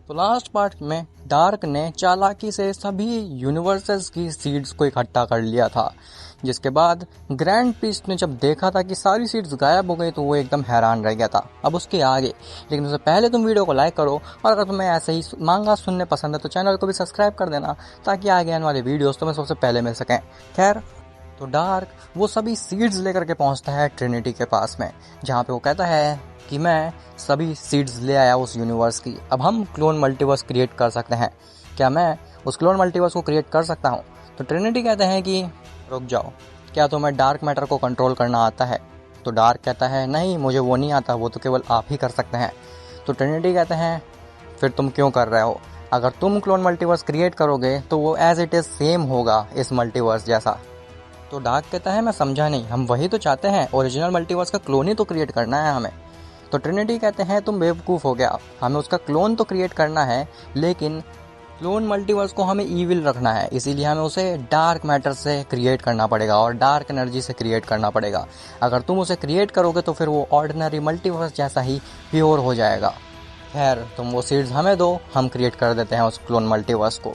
तो last part में dark ने चालाकी से सभी यूनिवर्सेस की सीड्स को इकट्ठा कर लिया था, जिसके बाद ग्रैंड प्रीस्ट ने जब देखा था कि सारी सीड्स गायब हो गई तो वो एकदम हैरान रह गया था। अब उसके आगे, लेकिन उससे पहले तुम वीडियो को लाइक करो, और अगर तुम्हें ऐसे ही मांगा सुनने पसंद है तो चैनल को भी सब्सक्राइब कर देना, ताकि आगे आने वाले वीडियोस तुम्हें सबसे पहले मिल सकें। खैर, तो डार्क वो सभी सीड्स लेकर के पहुंचता है ट्रिनिटी के पास में, जहाँ पे वो कहता है कि मैं सभी सीड्स ले आया उस यूनिवर्स की, अब हम क्लोन मल्टीवर्स क्रिएट कर सकते हैं। क्या मैं उस क्लोन मल्टीवर्स को क्रिएट कर सकता हूँ? तो ट्रिनिटी कहते हैं कि रुक जाओ, क्या तुम्हें डार्क मैटर को कंट्रोल करना आता है? तो डार्क कहता है नहीं, मुझे वो नहीं आता, वो तो केवल आप ही कर सकते हैं। तो ट्रिनिटी कहते हैं फिर तुम क्यों कर रहे हो? अगर तुम क्लोन मल्टीवर्स क्रिएट करोगे तो वो एज इट इज़ सेम होगा इस मल्टीवर्स जैसा। तो डार्क कहता है मैं समझा नहीं, हम वही तो चाहते हैं, ओरिजिनल मल्टीवर्स का क्लोन ही तो क्रिएट करना है हमें। तो ट्रिनिटी कहते हैं तुम बेवकूफ़ हो गया, हमें उसका क्लोन तो क्रिएट करना है, लेकिन क्लोन मल्टीवर्स को हमें ईविल रखना है, इसीलिए हमें उसे डार्क मैटर से क्रिएट करना पड़ेगा और डार्क एनर्जी से क्रिएट करना पड़ेगा। अगर तुम उसे क्रिएट करोगे तो फिर वो ऑर्डिनरी मल्टीवर्स जैसा ही प्योर हो जाएगा। खैर, तुम वो सीड्स हमें दो, हम क्रिएट कर देते हैं उस क्लोन मल्टीवर्स को।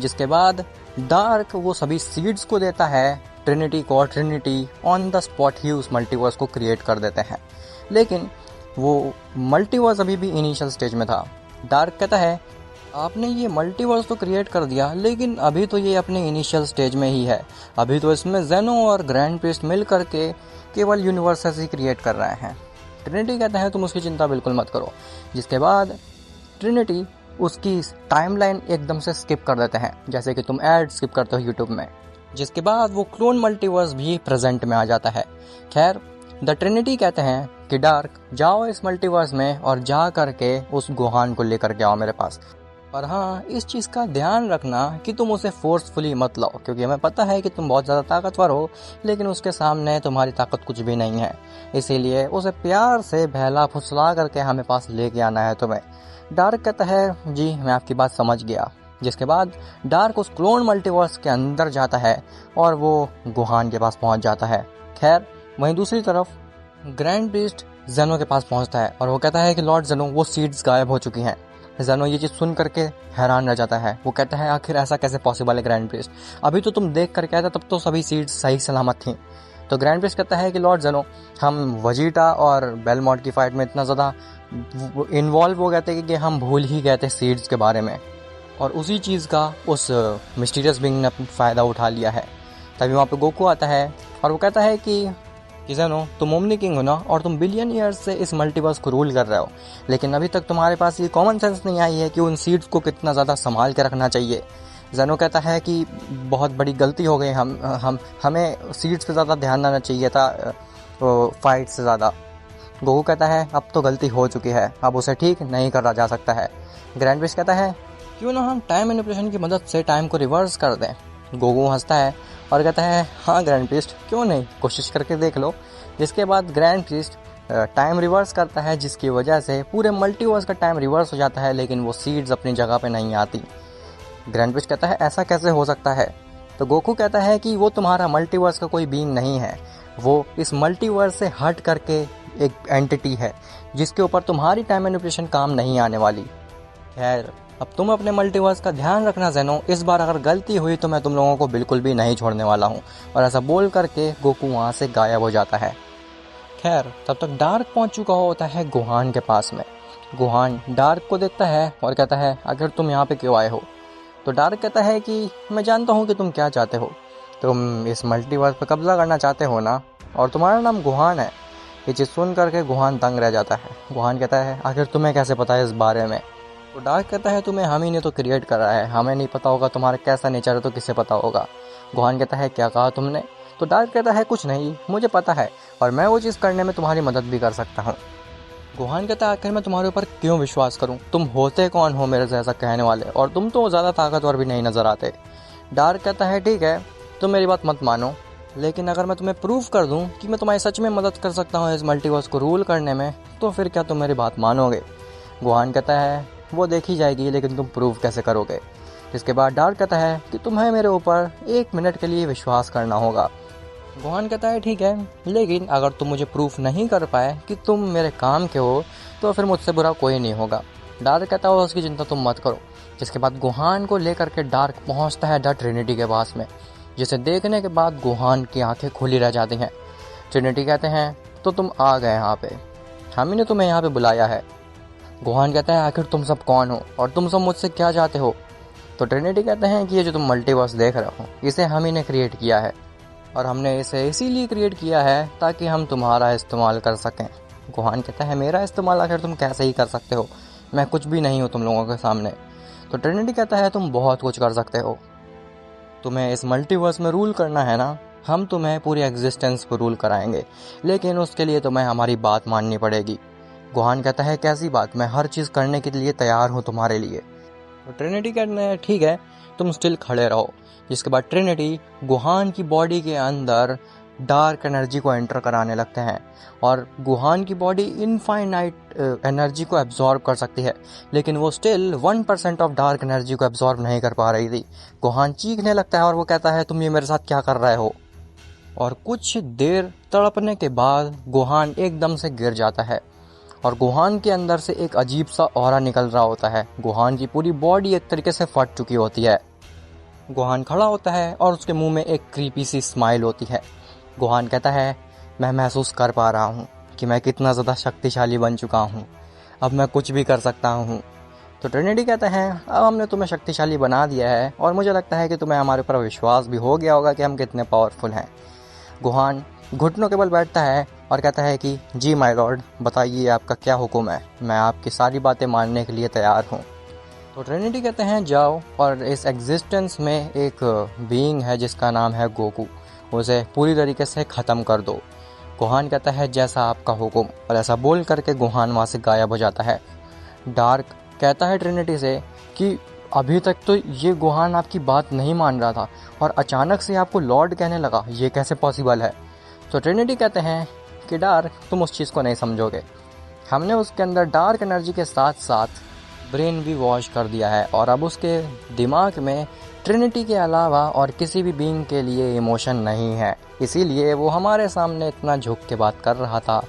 जिसके बाद डार्क वो सभी सीड्स को देता है ट्रिनिटी को, और ट्रिनिटी ऑन द स्पॉट ही उस मल्टीवर्स को क्रिएट कर देते हैं। लेकिन वो मल्टीवर्स अभी भी इनिशियल स्टेज में था। डार्क कहता है आपने ये मल्टीवर्स तो क्रिएट कर दिया, लेकिन अभी तो ये अपने इनिशियल स्टेज में ही है, अभी तो इसमें जेनो और ग्रैंड प्रीस्ट मिल करके केवल यूनिवर्सेस ही क्रिएट कर रहे हैं। ट्रिनिटी कहता है तुम उसकी चिंता बिल्कुल मत करो। जिसके बाद ट्रिनिटी उसकी टाइमलाइन एकदम से स्किप कर देते हैं, जैसे कि तुम ऐड स्किप करते हो यूट्यूब में। जिसके बाद वो क्लोन मल्टीवर्स भी प्रेजेंट में आ जाता है। खैर, द ट्रिनिटी कहते हैं कि डार्क जाओ इस मल्टीवर्स में और जा करके उस गुहान को लेकर के आओ मेरे पास, पर हाँ इस चीज़ का ध्यान रखना कि तुम उसे फोर्सफुली मत लाओ, क्योंकि हमें पता है कि तुम बहुत ज़्यादा ताकतवर हो, लेकिन उसके सामने तुम्हारी ताकत कुछ भी नहीं है, इसीलिए उसे प्यार से बहला फुसला करके हमें पास लेके आना है तुम्हें। डार्क कहता है जी मैं आपकी बात समझ गया। जिसके बाद डार्क उस क्लोन मल्टीवर्स के अंदर जाता है और वो गुहान के पास पहुंच जाता है। खैर, वहीं दूसरी तरफ ग्रैंड प्रीस्ट जेनो के पास पहुंचता है और वो कहता है कि लॉर्ड जेनो वो सीड्स गायब हो चुकी हैं। जेनो ये चीज़ सुन करके हैरान रह जाता है। वो कहता है आखिर ऐसा कैसे पॉसिबल है ग्रैंड प्रीस्ट, अभी तो तुम देख करके आए थे, तब तो सभी सीड्स सही सलामत थी। तो ग्रैंड प्रीस्ट कहता है कि लॉर्ड जेनो हम वजीटा और बेलमॉन्ट की फाइट में इतना ज़्यादा इन्वॉल्व हो गए थे कि हम भूल ही गए थे सीड्स के बारे में, और उसी चीज़ का उस मिस्टीरियस बीइंग ने फ़ायदा उठा लिया है। तभी वहाँ पे गोकू आता है और वो कहता है कि जेनो तुम ओमनी किंग हो ना, और तुम बिलियन ईयर्स से इस मल्टीवर्स को रूल कर रहे हो, लेकिन अभी तक तुम्हारे पास ये कॉमन सेंस नहीं आई है कि उन सीड्स को कितना ज़्यादा संभाल के रखना चाहिए। जेनो कहता है कि बहुत बड़ी गलती हो गई, हमें सीड्स पे ज़्यादा ध्यान देना चाहिए था फाइट से ज़्यादा। गोकू कहता है अब तो गलती हो चुकी है, अब उसे ठीक नहीं करा जा सकता है। ग्रैंड प्रीस्ट कहता है क्यों ना हम टाइम मैनिपुलेशन की मदद से टाइम को रिवर्स कर दें। गोकू हंसता है और कहता है हाँ ग्रैंड प्रीस्ट, क्यों नहीं, कोशिश करके देख लो। जिसके बाद ग्रैंड प्रीस्ट टाइम रिवर्स करता है, जिसकी वजह से पूरे मल्टीवर्स का टाइम रिवर्स हो जाता है, लेकिन वो सीड्स अपनी जगह पे नहीं आती। ग्रैंड प्रीस्ट कहता है ऐसा कैसे हो सकता है? तो गोकू कहता है कि वो तुम्हारा मल्टीवर्स का कोई बीइंग नहीं है, वो इस मल्टीवर्स से हट करके एक एंटिटी है जिसके ऊपर तुम्हारी टाइम मैनिपुलेशन काम नहीं आने वाली। खैर, अब तुम अपने मल्टीवर्स का ध्यान रखना जेनो, इस बार अगर गलती हुई तो मैं तुम लोगों को बिल्कुल भी नहीं छोड़ने वाला हूँ। और ऐसा बोल करके गोकू वहाँ से गायब हो जाता है। खैर, तब तक डार्क पहुँच चुका होता है गुहान के पास में। गुहान डार्क को देखता है और कहता है आखिर तुम यहाँ पे क्यों आए हो? तो डार्क कहता है कि मैं जानता हूँ कि तुम क्या चाहते हो, तुम इस मल्टीवर्स पर कब्जा करना चाहते हो ना, और तुम्हारा नाम गुहान है। ये चीज़ सुन करके गुहान दंग रह जाता है। गुहान कहता है आखिर तुम्हें कैसे पता है इस बारे में? तो डार्क कहता है तुम्हें हम ही ने तो क्रिएट करा है, हमें नहीं पता होगा तुम्हारा कैसा नेचर है तो किसे पता होगा। गुहान कहता है क्या कहा तुमने? तो डार्क कहता है कुछ नहीं, मुझे पता है और मैं वो चीज़ करने में तुम्हारी मदद भी कर सकता हूँ। गुहान कहता है आखिर मैं तुम्हारे ऊपर क्यों विश्वास करूँ, तुम होते कौन हो मेरे जैसा कहने वाले, और तुम तो ज़्यादा ताकतवर भी नहीं नज़र आते। डार्क कहता है ठीक है, तुम मेरी बात मत मानो, लेकिन अगर मैं तुम्हें प्रूव कर दूं कि मैं तुम्हारी सच में मदद कर सकता हूं इस मल्टीवर्स को रूल करने में, तो फिर क्या तुम मेरी बात मानोगे? गुहान कहता है वो देखी जाएगी, लेकिन तुम प्रूव कैसे करोगे? जिसके बाद डार्क कहता है कि तुम्हें मेरे ऊपर 1 मिनट के लिए विश्वास करना होगा। गुहान कहता है ठीक है, लेकिन अगर तुम मुझे प्रूफ नहीं कर पाए कि तुम मेरे काम के हो तो फिर मुझसे बुरा कोई नहीं होगा। डार्क कहता है उसकी चिंता तुम मत करो। जिसके बाद गुहान को लेकर के डार्क पहुंचता है द ट्रिनिटी के पास में, जिसे देखने के बाद गुहान की आंखें खुली रह जाती हैं। ट्रिनिटी कहते हैं तो तुम आ गए यहाँ पे, हम ही ने तुम्हें यहाँ पे बुलाया है। गुहान कहता है आखिर तुम सब कौन हो और तुम सब मुझसे क्या चाहते हो। तो ट्रिनिटी कहते हैं कि ये जो तुम मल्टीवर्स देख रहे हो इसे हम ही ने क्रिएट किया है, और हमने इसे इसीलिए क्रिएट किया है ताकि हम तुम्हारा इस्तेमाल कर सकें। गुहान कहता है मेरा इस्तेमाल आखिर तुम कैसे ही कर सकते हो, मैं कुछ भी नहीं हूँ तुम लोगों के सामने। तो ट्रिनिटी कहता है तुम बहुत कुछ कर सकते हो, तुम्हें इस मल्टीवर्स में रूल करना है ना, हम तुम्हें पूरी एग्जिस्टेंस पर रूल कराएंगे, लेकिन उसके लिए तुम्हें हमारी बात माननी पड़ेगी। गुहान कहता है कैसी बात, मैं हर चीज़ करने के लिए तैयार हूँ तुम्हारे लिए। तो ट्रिनिटी कहते हैं ठीक है तुम स्टिल खड़े रहो। जिसके बाद ट्रिनिटी गुहान की बॉडी के अंदर डार्क एनर्जी को एंटर कराने लगते हैं, और गुहान की बॉडी इनफाइनाइट एनर्जी को एब्जॉर्ब कर सकती है, लेकिन वो स्टिल 1% ऑफ डार्क एनर्जी को एब्जॉर्ब नहीं कर पा रही थी। गुहान चीखने लगता है और वो कहता है तुम ये मेरे साथ क्या कर रहे हो। और कुछ देर तड़पने के बाद गुहान एकदम से गिर जाता है, और गुहान के अंदर से एक अजीब सा ऑरा निकल रहा होता है। गुहान की पूरी बॉडी एक तरीके से फट चुकी होती है। गुहान खड़ा होता है और उसके मुंह में एक क्रीपी सी स्माइल होती है। गुहान कहता है मैं महसूस कर पा रहा हूँ कि मैं कितना ज़्यादा शक्तिशाली बन चुका हूँ, अब मैं कुछ भी कर सकता हूँ। तो ट्रिनिटी कहते हैं अब हमने तुम्हें शक्तिशाली बना दिया है, और मुझे लगता है कि तुम्हें हमारे ऊपर विश्वास भी हो गया होगा कि हम कितने पावरफुल हैं। गुहान घुटनों के बल बैठता है और कहता है कि जी माय लॉर्ड, बताइए आपका क्या हुक्म है, मैं आपकी सारी बातें मानने के लिए तैयार हूँ। तो ट्रिनिटी कहते हैं जाओ और इस एग्जिस्टेंस में एक बीइंग है जिसका नाम है गोकू, उसे पूरी तरीके से ख़त्म कर दो। गुहान कहता है जैसा आपका हुक्म, और ऐसा बोल करके गुहान वहाँ से गायब हो जाता है। डार्क कहता है ट्रिनिटी से कि अभी तक तो ये गुहान आपकी बात नहीं मान रहा था और अचानक से आपको लॉर्ड कहने लगा, ये कैसे पॉसिबल है। तो ट्रिनिटी कहते हैं कि डार्क तुम उस चीज़ को नहीं समझोगे, हमने उसके अंदर डार्क एनर्जी के साथ साथ ब्रेन भी वॉश कर दिया है, और अब उसके दिमाग में ट्रिनिटी के अलावा और किसी भी बीइंग के लिए इमोशन नहीं है, इसीलिए वो हमारे सामने इतना झुक के बात कर रहा था,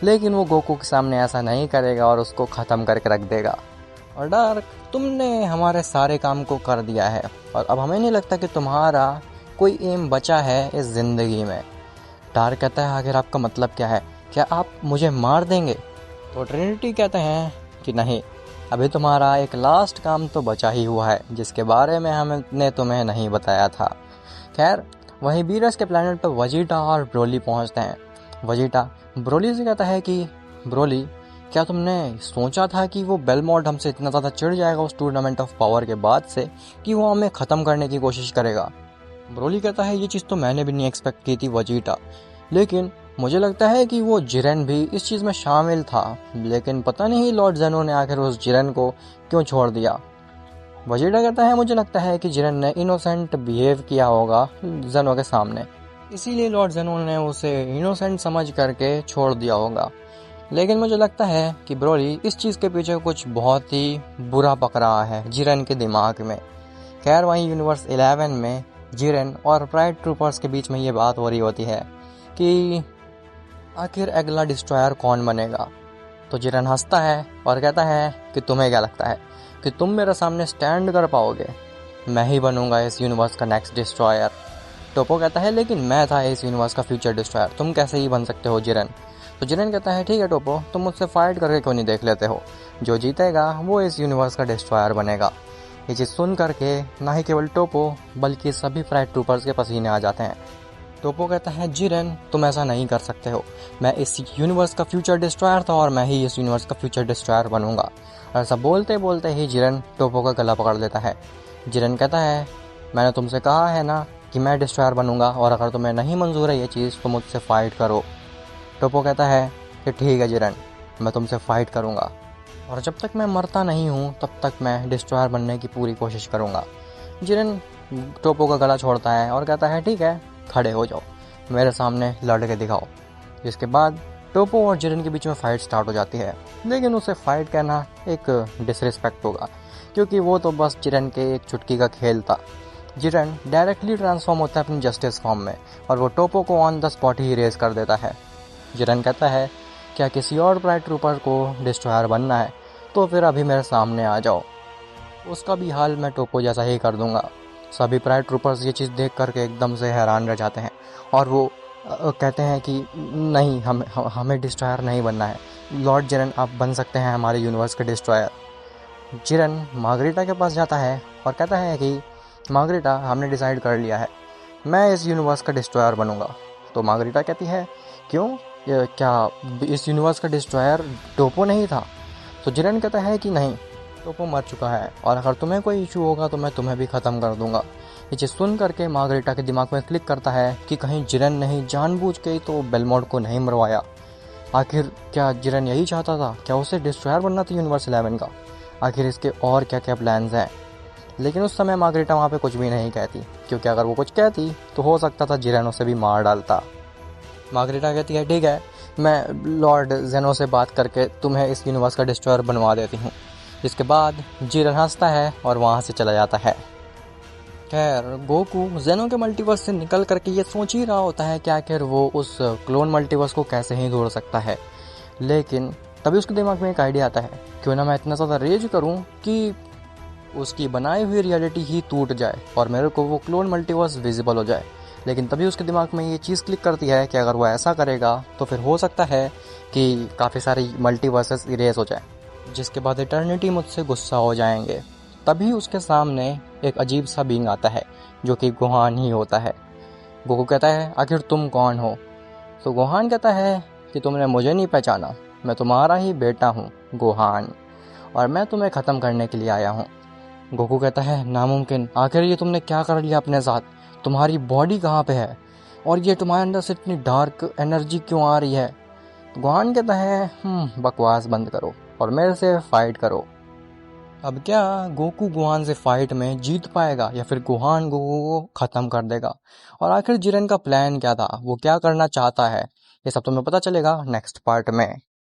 लेकिन वो गोकू के सामने ऐसा नहीं करेगा और उसको ख़त्म करके रख देगा। और डार्क तुमने हमारे सारे काम को कर दिया है, और अब हमें नहीं लगता कि तुम्हारा कोई एम बचा है इस ज़िंदगी में। डार्क कहता है आखिर आपका मतलब क्या है, क्या आप मुझे मार देंगे। तो ट्रिनिटी कहते हैं कि नहीं, अभी तुम्हारा एक लास्ट काम तो बचा ही हुआ है जिसके बारे में हमने तुम्हें नहीं बताया था। खैर वहीं बीरस के प्लैनेट पर वजीटा और ब्रोली पहुंचते हैं। वजीटा ब्रोली से कहता है कि ब्रोली क्या तुमने सोचा था कि वो बेलमोंट हमसे इतना ज़्यादा चिढ़ जाएगा उस टूर्नामेंट ऑफ पावर के बाद से कि वो हमें ख़त्म करने की कोशिश करेगा। ब्रोली कहता है ये चीज़ तो मैंने भी नहीं एक्सपेक्ट की थी वजीटा, लेकिन मुझे लगता है कि वो जिरेन भी इस चीज़ में शामिल था, लेकिन पता नहीं लॉर्ड जेनो ने आखिर उस जिरेन को क्यों छोड़ दिया। वजीटा कहता है मुझे लगता है कि जिरेन ने इनोसेंट बिहेव किया होगा जेनो के सामने, इसीलिए लॉर्ड जेनो ने उसे इनोसेंट समझ करके छोड़ दिया होगा, लेकिन मुझे लगता है कि ब्रोली इस चीज़ के पीछे कुछ बहुत ही बुरा पक रहा है जिरेन के दिमाग में। खैर वहीं यूनिवर्स 11 में जिरेन और प्राइड ट्रूपर्स के बीच में ये बात हो रही होती है कि आखिर अगला डिस्ट्रॉयर कौन बनेगा। तो जिरेन हंसता है और कहता है कि तुम्हें क्या लगता है कि तुम मेरे सामने स्टैंड कर पाओगे, मैं ही बनूंगा इस यूनिवर्स का नेक्स्ट डिस्ट्रॉयर। टोपो कहता है लेकिन मैं था इस यूनिवर्स का फ्यूचर डिस्ट्रॉयर, तुम कैसे ही बन सकते हो जिरेन। तो जिरेन कहता है ठीक है टोपो, तुम मुझसे फाइट करके क्यों नहीं देख लेते हो, जो जीतेगा वो इस यूनिवर्स का डिस्ट्रॉयर बनेगा। ये चीज़ सुन करके ना ही केवल टोपो बल्कि सभी प्राइड ट्रूपर्स के पसीने आ जाते हैं। टोपो कहता है जिरेन तुम ऐसा नहीं कर सकते हो, मैं इस यूनिवर्स का फ्यूचर डिस्ट्रॉयर था और मैं ही इस यूनिवर्स का फ्यूचर डिस्ट्रॉयर बनूंगा। ऐसा बोलते बोलते ही जिरेन टोपो का गला पकड़ लेता है। जिरेन कहता है मैंने तुमसे कहा है ना कि मैं डिस्ट्रॉयर बनूंगा, और अगर तुम्हें नहीं मंजूर है ये चीज़ तो मुझसे फाइट करो। टोपो कहता है कि ठीक है जिरेन, मैं तुमसे फाइट करूंगा, और जब तक मैं मरता नहीं हूँ तब तक मैं डिस्ट्रॉयर बनने की पूरी कोशिश करूँगा। जिरेन टोपो का गला छोड़ता है और कहता है ठीक है, खड़े हो जाओ, मेरे सामने लड़ के दिखाओ। जिसके बाद टोपो और जिरेन के बीच में फ़ाइट स्टार्ट हो जाती है, लेकिन उसे फ़ाइट कहना एक डिसरिस्पेक्ट होगा क्योंकि वो तो बस जिरेन के एक चुटकी का खेल था। जिरेन डायरेक्टली ट्रांसफॉर्म होता है अपनी जस्टिस फॉर्म में, और वो टोपो को on the spot he erase कर देता है। जिरेन कहता है क्या किसी और प्राइड ट्रूपर को डिस्ट्रॉयर बनना है तो फिर अभी मेरे सामने आ जाओ। उसका भी हाल मैं टोपो जैसा ही कर दूंगा। सभी प्राइड ट्रूपर्स ये चीज़ देख करके एकदम से हैरान रह जाते हैं और वो कहते हैं कि नहीं, हमें डिस्ट्रॉयर नहीं बनना है। लॉर्ड जिरन, आप बन सकते हैं हमारे यूनिवर्स के डिस्ट्रॉयर। जिरन मार्गरीटा के पास जाता है और कहता है कि मार्गरीटा, हमने डिसाइड कर लिया है, मैं इस यूनिवर्स का डिस्ट्रॉयर बनूंगा। तो मार्गरीटा कहती है, क्यों, क्या इस यूनिवर्स का डिस्ट्रॉयर टोपो नहीं था? तो जिरन कहता है कि नहीं, टोपो मर चुका है और अगर तुम्हें कोई इशू होगा तो मैं तुम्हें भी ख़त्म कर दूंगा। ये चीज़ सुन करके मार्गरीटा के दिमाग में क्लिक करता है कि कहीं जिरन नहीं जानबूझ के तो बेलमोंट को नहीं मरवाया। आखिर क्या जिरन यही चाहता था? क्या उसे डिस्ट्रॉयर बनना था यूनिवर्स 11 का? आखिर इसके और क्या क्या प्लान्स हैं? लेकिन उस समय मार्गरीटा वहाँ पे कुछ भी नहीं कहती, क्योंकि अगर वो कुछ कहती तो हो सकता था जिरन उसे भी मार डालता। मार्गरीटा कहती है, ठीक है, मैं लॉर्ड जेनो से बात करके तुम्हें इस यूनिवर्स का डिस्ट्रॉयर बनवा देती हूँ। इसके बाद जिरन हंसता है और वहाँ से चला जाता है। खैर, गोकू जेनो के मल्टीवर्स से निकल करके ये सोच ही रहा होता है कि आखिर वो उस क्लोन मल्टीवर्स को कैसे ही तोड़ सकता है। लेकिन तभी उसके दिमाग में एक आइडिया आता है, क्यों ना मैं इतना ज़्यादा रेज करूँ कि उसकी बनाई हुई रियलिटी ही टूट जाए और मेरे को वो क्लोन मल्टीवर्स विजिबल हो जाए। लेकिन तभी उसके दिमाग में ये चीज़ क्लिक करती है कि अगर वो ऐसा करेगा तो फिर हो सकता है कि काफ़ी सारी मल्टीवर्सेस इरेज हो जाए, जिसके बाद इटर्निटी मुझसे गुस्सा हो जाएंगे। तभी उसके सामने एक अजीब सा बीइंग आता है जो कि गोहान ही होता है। गोकू कहता है, आखिर तुम कौन हो? तो गोहान कहता है कि तुमने मुझे नहीं पहचाना, मैं तुम्हारा ही बेटा हूँ गोहान, और मैं तुम्हें ख़त्म करने के लिए आया हूँ। गोकू कहता है, नामुमकिन, आखिर ये तुमने क्या कर लिया अपने साथ? तुम्हारी बॉडी कहाँ पे है और ये तुम्हारे अंदर से इतनी डार्क एनर्जी क्यों आ रही है? तो गोहान कहता है, बकवास बंद करो और मेरे से फाइट करो। अब क्या गोकू गोहान से फाइट में जीत पाएगा या फिर गोहान गोकू को ख़त्म कर देगा? और आखिर जिरन का प्लान क्या था, वो क्या करना चाहता है, ये सब तुम्हें पता चलेगा नेक्स्ट पार्ट में।